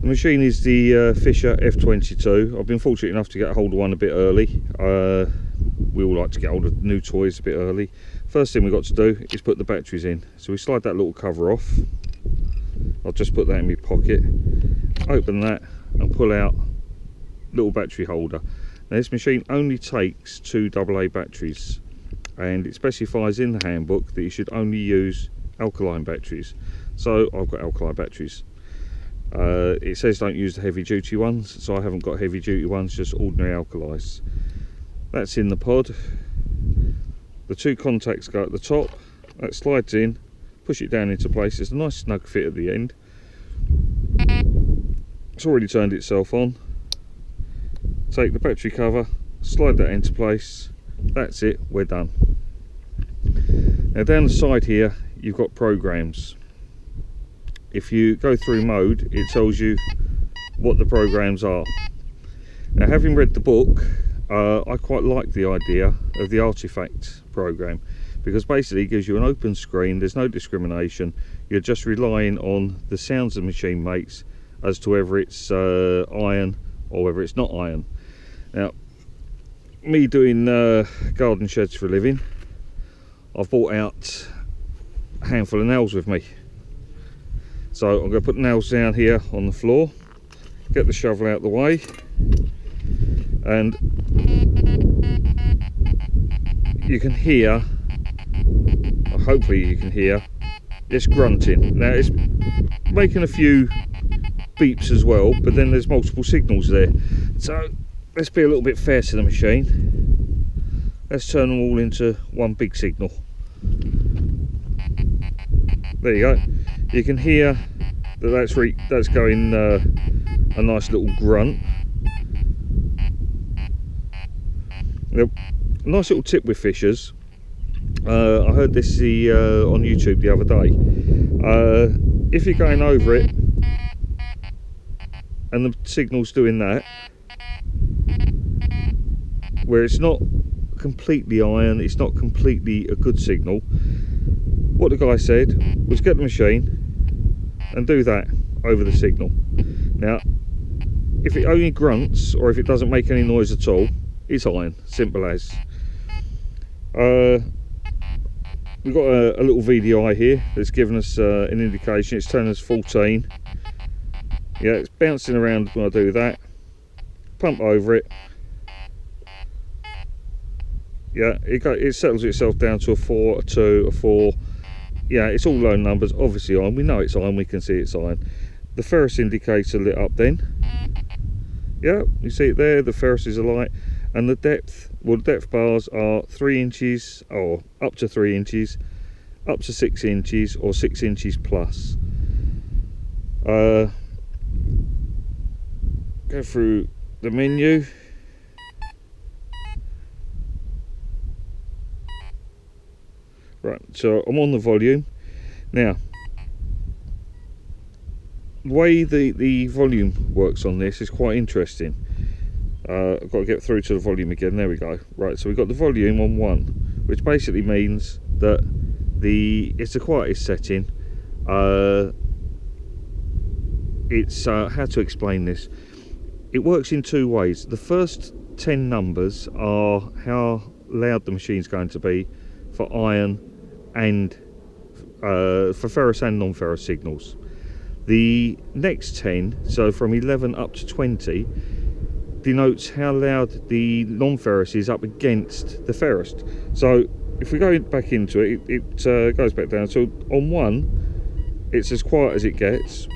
The machine is the Fisher F22. I've been fortunate enough to get hold of one a bit early. We all like to get hold of new toys a bit early. First thing we've got to do is put the batteries in. So we slide that little cover off. I'll just put that in my pocket, open that and pull out little battery holder. Now this machine only takes 2 AA batteries, and it specifies in the handbook that you should only use alkaline batteries. So I've got alkaline batteries. It says don't use the heavy duty ones, so I haven't got heavy duty ones, just ordinary alkalis. That's in the pod. The 2 contacts go at the top, that slides in, push it down into place. It's a nice snug fit at the end. It's already turned itself on. Take the battery cover, slide that into place. That's it, we're done. Now down the side here you've got programs. If you go through mode, it tells you what the programs are. Now, having read the book, I quite like the idea of the artifact program, because basically it gives you an open screen, there's no discrimination, you're just relying on the sounds the machine makes as to whether it's iron or whether it's not iron. Now, me doing garden sheds for a living, I've brought out a handful of nails with me. So I'm going to put the nails down here on the floor, get the shovel out the way, and you can hear, or hopefully you can hear, this grunting. Now it's making a few beeps as well, but then there's multiple signals there. So let's be a little bit fair to the machine. Let's turn them all into one big signal. There you go. You can hear that that's going a nice little grunt. Now, a nice little tip with Fishers. I heard this on YouTube the other day. If you're going over it and the signal's doing that, where it's not completely iron, it's not completely a good signal, what the guy said was get the machine and do that over the signal. Now if it only grunts or if it doesn't make any noise at all, it's iron, simple as. We've got a little VDI here that's given us an indication. It's telling us 14. Yeah, it's bouncing around when I do that. Pump over it. Yeah, it settles itself down to a 4, a 2, a 4. Yeah, it's all low numbers, obviously iron. We know it's iron, we can see it's iron. The ferrous indicator lit up then. Yeah, you see it there, the ferrous is alight. And the depth, well, the depth bars are 3 inches, or up to 3 inches, up to 6 inches, or 6 inches plus. Go through the menu. Right, so I'm on the volume. Now, the way the volume works on this is quite interesting. I've got to get through to the volume again. There we go. Right, so we've got the volume on 1, which basically means that it's the quietest setting. It's how to explain this. It works in 2 ways. The first 10 numbers are how loud the machine's going to be for iron and for ferrous and non-ferrous signals. The next 10, so from 11 up to 20, denotes how loud the non-ferrous is up against the ferrous. So if we go back into it, it goes back down. So on 1, it's as quiet as it gets.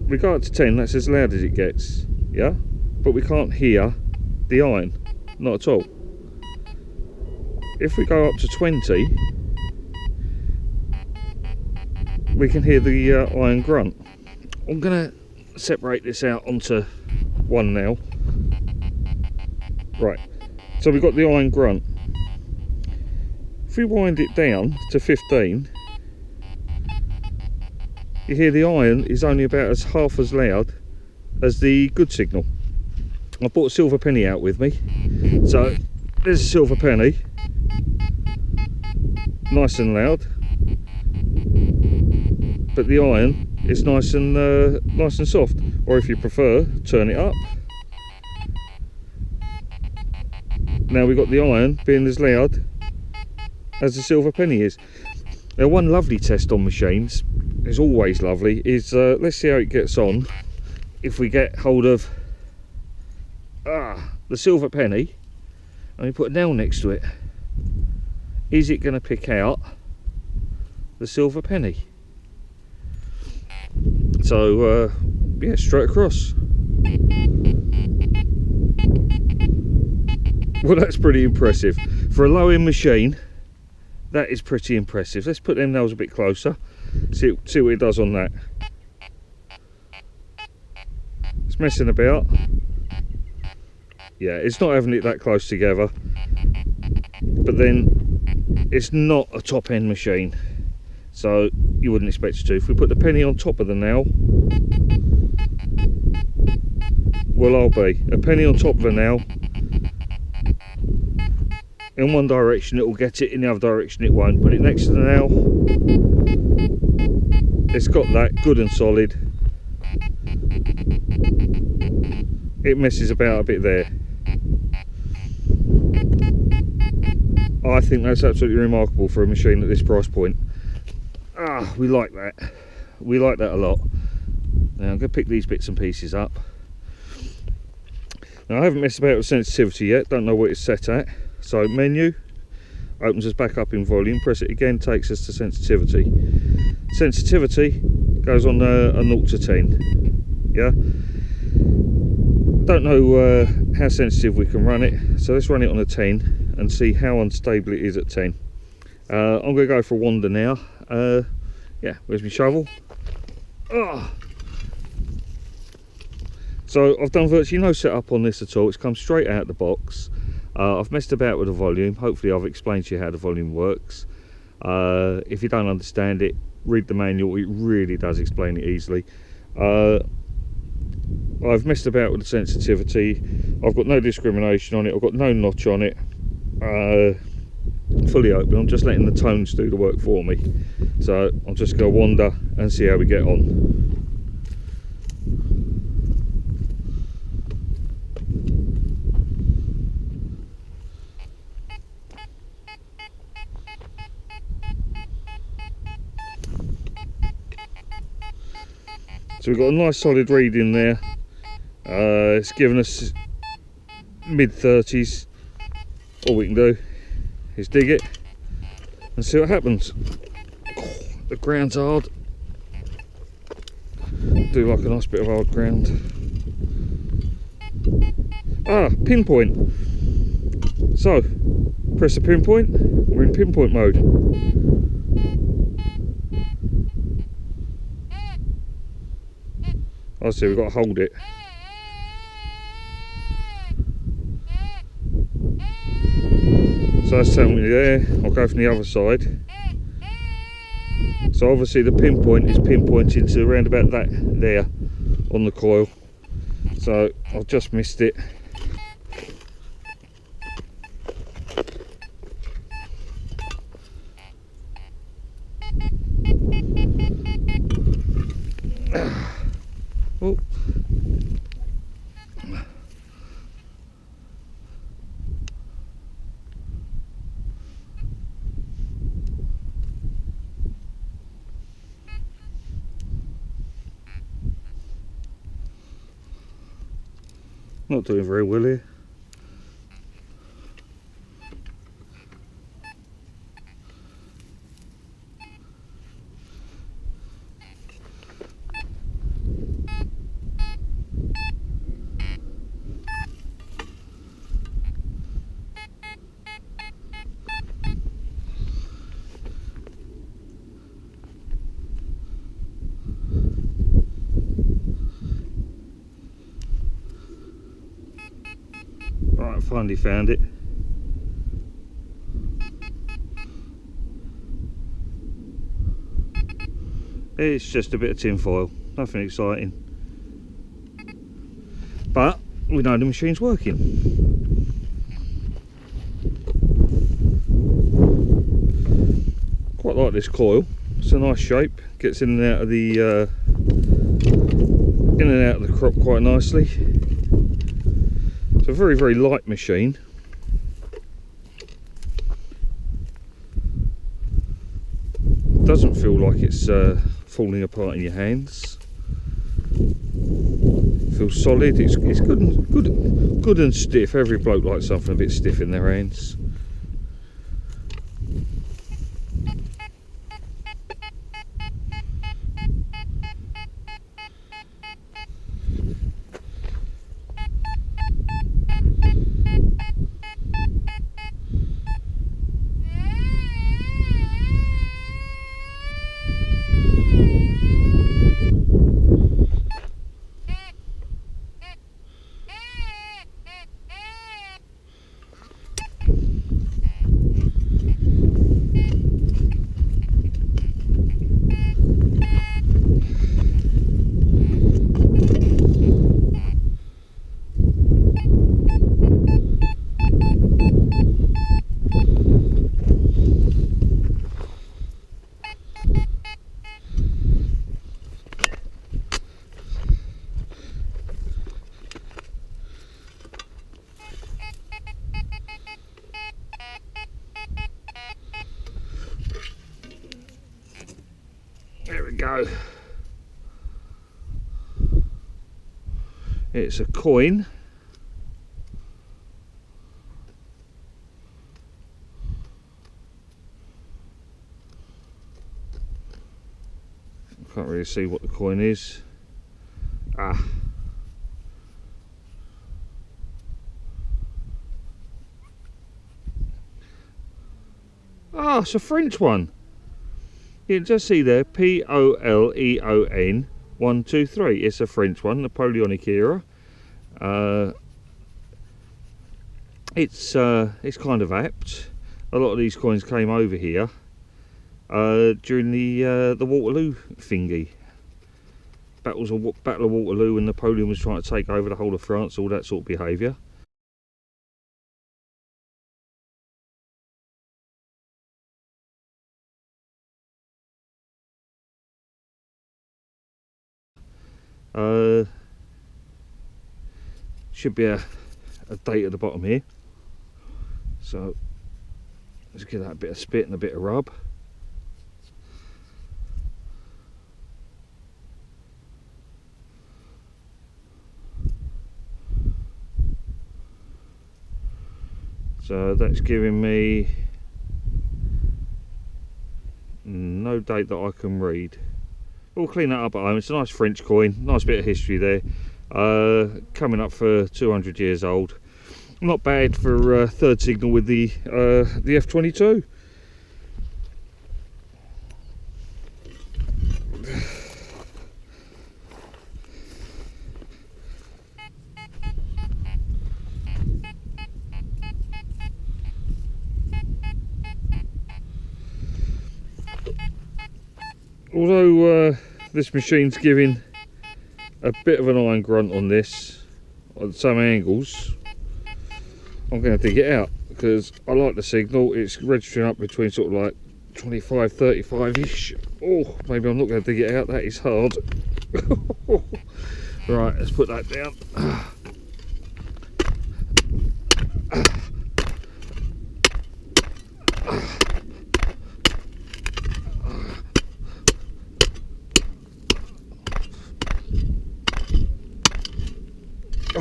We go up to 10, that's as loud as it gets. Yeah, but we can't hear the iron, not at all. If we go up to 20, we can hear the iron grunt. I'm going to separate this out onto 1 now. Right, so we've got the iron grunt. If we wind it down to 15, you hear the iron is only about half as loud as the good signal. I brought a silver penny out with me, so there's a silver penny, nice and loud, but the iron it's nice and soft. Or if you prefer, turn it up. Now we've got the iron being as loud as the silver penny is. Now one lovely test on machines, is always lovely, is let's see how it gets on if we get hold of the silver penny and we put a nail next to it. Is it going to pick out the silver penny? So yeah, straight across. Well, that's pretty impressive for a low-end machine. That is pretty impressive. Let's put them nails a bit closer, see what it does on that. It's messing about. Yeah, it's not having it that close together, but then it's not a top-end machine, so you wouldn't expect it to. If we put the penny on top of the nail, well, I'll be a penny on top of the nail. In one direction it will get it, in the other direction it won't. Put it next to the nail, it's got that good and solid. It messes about a bit there. I think that's absolutely remarkable for a machine at this price point. We like that. We like that a lot. Now I'm going to pick these bits and pieces up. Now I haven't messed about with sensitivity yet, don't know what it's set at. So menu, opens us back up in volume, press it again, takes us to sensitivity. Sensitivity goes on a 0 to 10. Yeah. Don't know how sensitive we can run it, so let's run it on a 10 and see how unstable it is at 10. I'm going to go for a wander now. Yeah, where's my shovel? So I've done virtually no setup on this at all. It's come straight out of the box. I've messed about with the volume. Hopefully I've explained to you how the volume works. If you don't understand it, read the manual. It really does explain it easily. I've messed about with the sensitivity. I've got no discrimination on it. I've got no notch on it. Fully open. I'm just letting the tones do the work for me. So I'm just going to wander and see how we get on. So we've got a nice solid read in there. It's given us mid-30s. All we can do is dig it and see what happens. The ground's hard. Do like a nice bit of hard ground. Pinpoint. So press the pinpoint. We're in pinpoint mode. I see, we've got to hold it. So that's telling me there. I'll go from the other side. So obviously the pinpoint is pinpointing to around about that there on the coil. So I've just missed it. Oh. Not doing very well here. Right, I finally found it. It's just a bit of tin foil, nothing exciting. But we know the machine's working. Quite like this coil. It's a nice shape, gets in and out of the in and out of the crop quite nicely. It's a very, very light machine. Doesn't feel like it's falling apart in your hands. Feels solid. It's good and stiff. Every bloke likes something a bit stiff in their hands. There we go. It's a coin. I can't really see what the coin is. Ah. Ah, it's a French one. You can just see there, Poleon 123. It's a French one, Napoleonic era. It's kind of apt. A lot of these coins came over here during the Waterloo thingy. Battle of Waterloo, when Napoleon was trying to take over the whole of France, all that sort of behaviour. Should be a date at the bottom here, so let's give that a bit of spit and a bit of rub. So that's giving me no date that I can read. We'll clean that up at home. It's a nice French coin, nice bit of history there. Coming up for 200 years old. Not bad for third signal with the F22. Although this machine's giving a bit of an iron grunt on this on some angles, I'm going to dig it out because I like the signal. It's registering up between sort of like 25, 35 ish. Oh, maybe I'm not going to dig it out. That is hard. Right, let's put that down.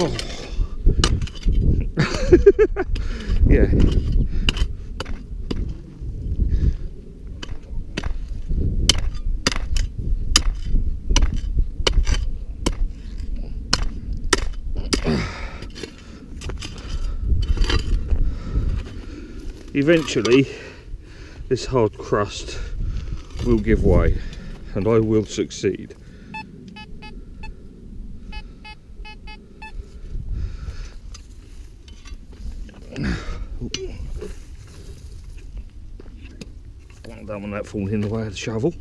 Oh. Yeah. Eventually this hard crust will give way and I will succeed. I don't want that falling in the way of the shovel.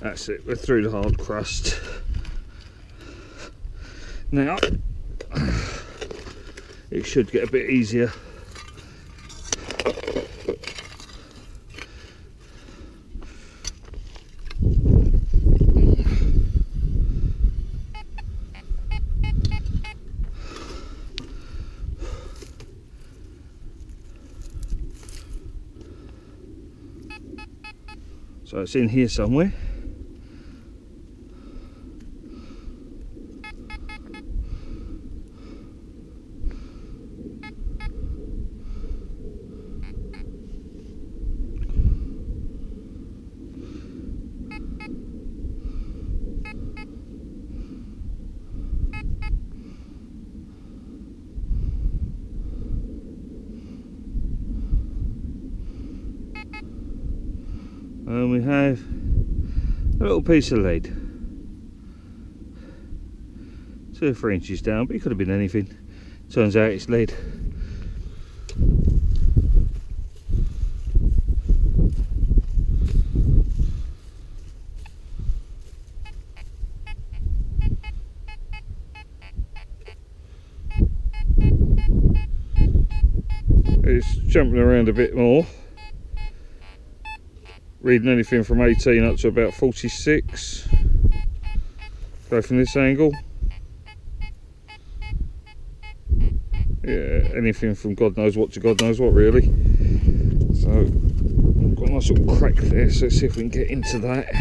That's it, we're through the hard crust. Now, it should get a bit easier. So it's in here somewhere. And we have a little piece of lead, 2 or 3 inches down, but it could have been anything. Turns out it's lead. It's jumping around a bit more. Reading anything from 18 up to about 46. Go from this angle. Yeah, anything from God knows what to God knows what, really. So, I've got a nice little crack there, so let's see if we can get into that.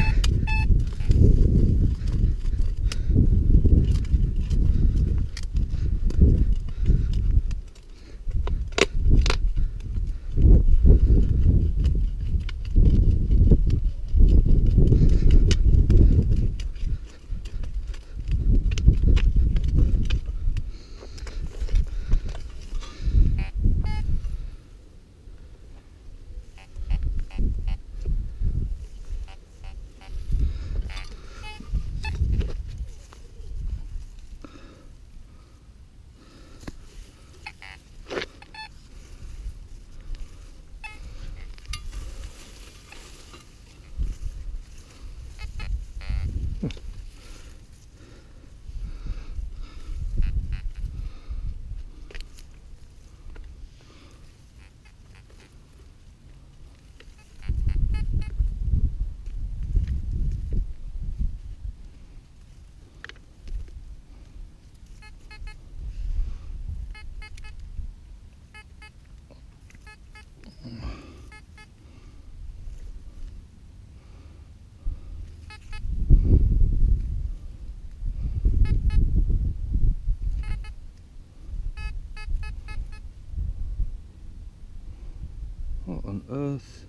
What on earth?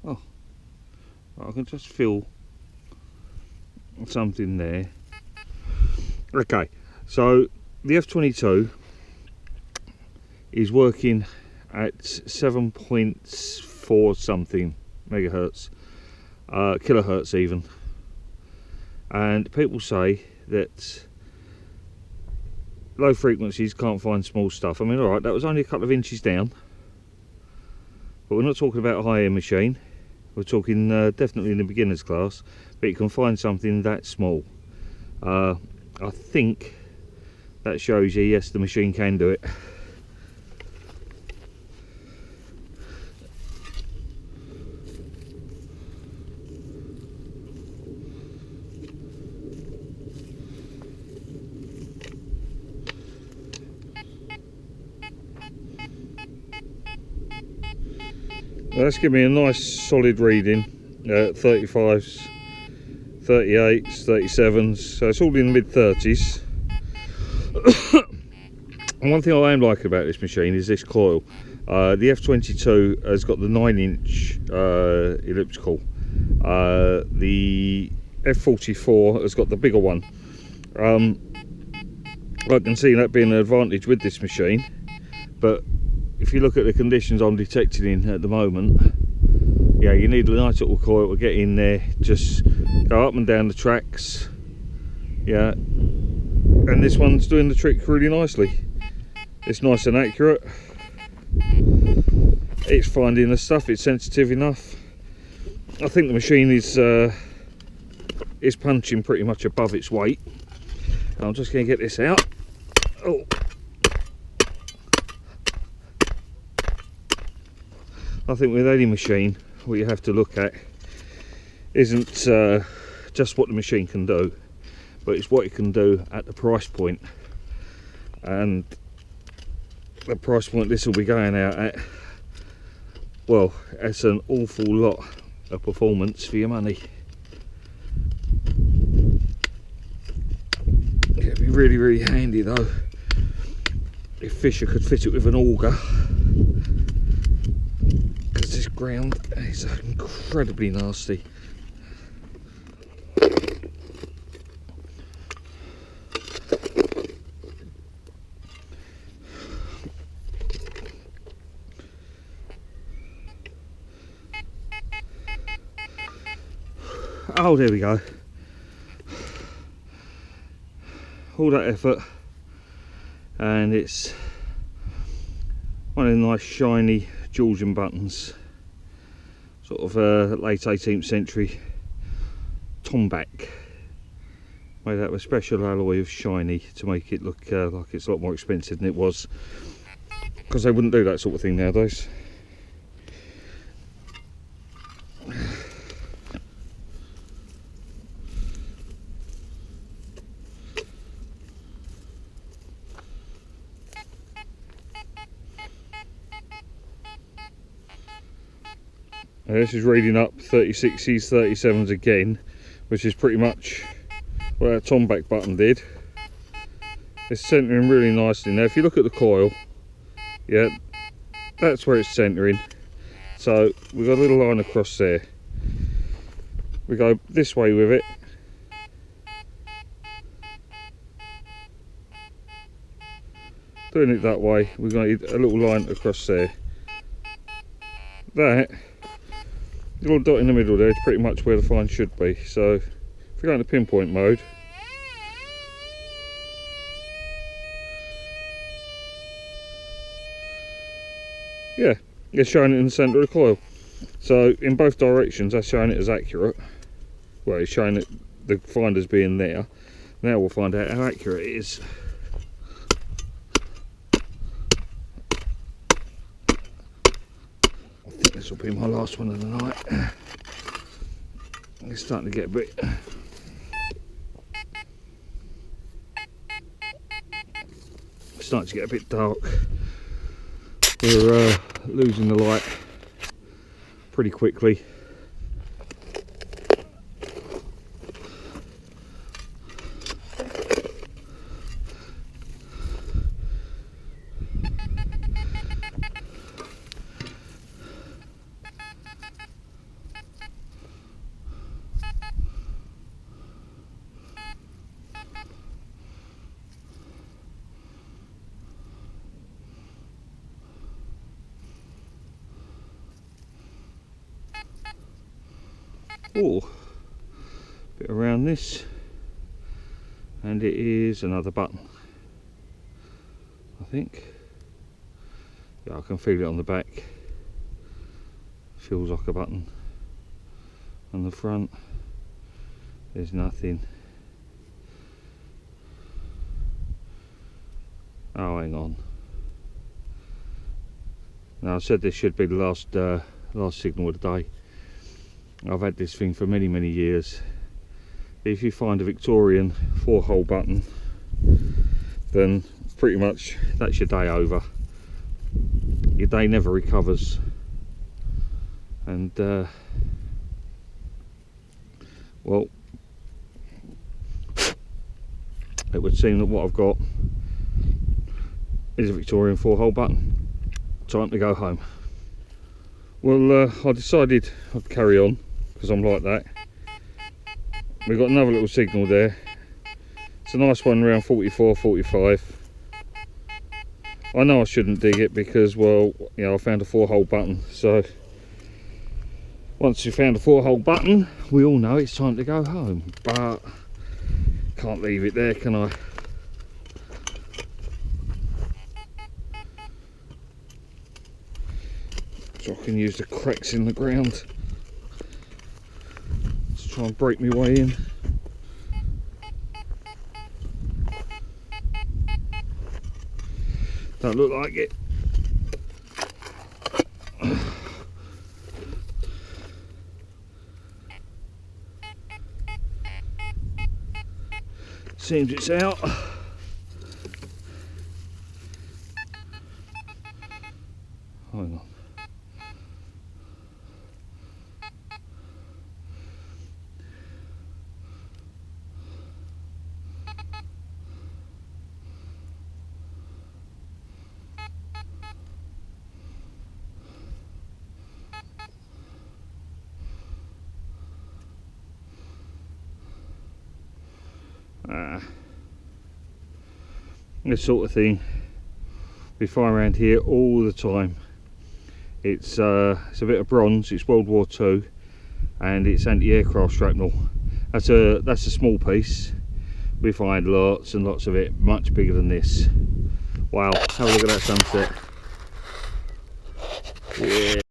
Oh, I can just feel something there. Okay, so the F22 is working at 7.4 something megahertz, kilohertz even, and people say that low frequencies can't find small stuff. I mean, alright, that was only a couple of inches down, but we're not talking about a high-end machine. We're talking definitely in the beginner's class, but you can find something that small. I think that shows you, yes, the machine can do it. That's giving me a nice solid reading, 35s, 38s, 37s, so it's all in the mid 30s. And one thing I am liking about this machine is this coil. The F22 has got the 9-inch elliptical. The F44 has got the bigger one. I can see that being an advantage with this machine, but if you look at the conditions I'm detecting in at the moment, yeah, you need a nice little coil to get in there, just go up and down the tracks, yeah, and this one's doing the trick really nicely. It's nice and accurate, it's finding the stuff, it's sensitive enough, I think the machine is punching pretty much above its weight. I'm just going to get this out. Oh. I think with any machine, what you have to look at isn't just what the machine can do, but it's what it can do at the price point. And the price point this will be going out at, well, it's an awful lot of performance for your money. It'd be really, really handy though if Fisher could fit it with an auger, because this ground is incredibly nasty. Oh, there we go. All that effort, and it's one of the nice shiny Georgian buttons, sort of late 18th century tomback, made out of a special alloy of shiny to make it look like it's a lot more expensive than it was, because they wouldn't do that sort of thing nowadays. Now this is reading up 36s, 37s again, which is pretty much what that tomback button did. It's centering really nicely. Now if you look at the coil, yeah, that's where it's centering. So we've got a little line across there. We go this way with it. Doing it that way, we're going to need a little line across there. That little dot in the middle there is pretty much where the fine should be. So if we go into pinpoint mode, yeah, it's showing it in the centre of the coil. So in both directions that's showing it as accurate. Well, it's showing it, the finder's being there. Now we'll find out how accurate it is. This will be my last one of the night. It's starting to get a bit dark. We're losing the light pretty quickly. Oh, bit around this, and it is another button, I think. Yeah, I can feel it on the back. Feels like a button. On the front, there's nothing. Oh, hang on. Now I said this should be the last signal of the day. I've had this thing for many, many years. If you find a Victorian 4-hole button, then pretty much that's your day over. Your day never recovers. And well, it would seem that what I've got is a Victorian 4-hole button. Time to go home. Well, I decided I'd carry on, because I'm like that. We've got another little signal there. It's a nice one around 44, 45. I know I shouldn't dig it because, well, you know, I found a 4-hole button. So once you found a 4-hole button, we all know it's time to go home. But can't leave it there, can I? So I can use the cracks in the ground try and break my way in. Don't look like it. Seems it's out. Hang on. This sort of thing we fly around here all the time. It's a bit of bronze. It's World War II, and it's anti-aircraft shrapnel. That's a small piece. We find lots and lots of it, much bigger than this. Wow! Have a look at that sunset. Yeah.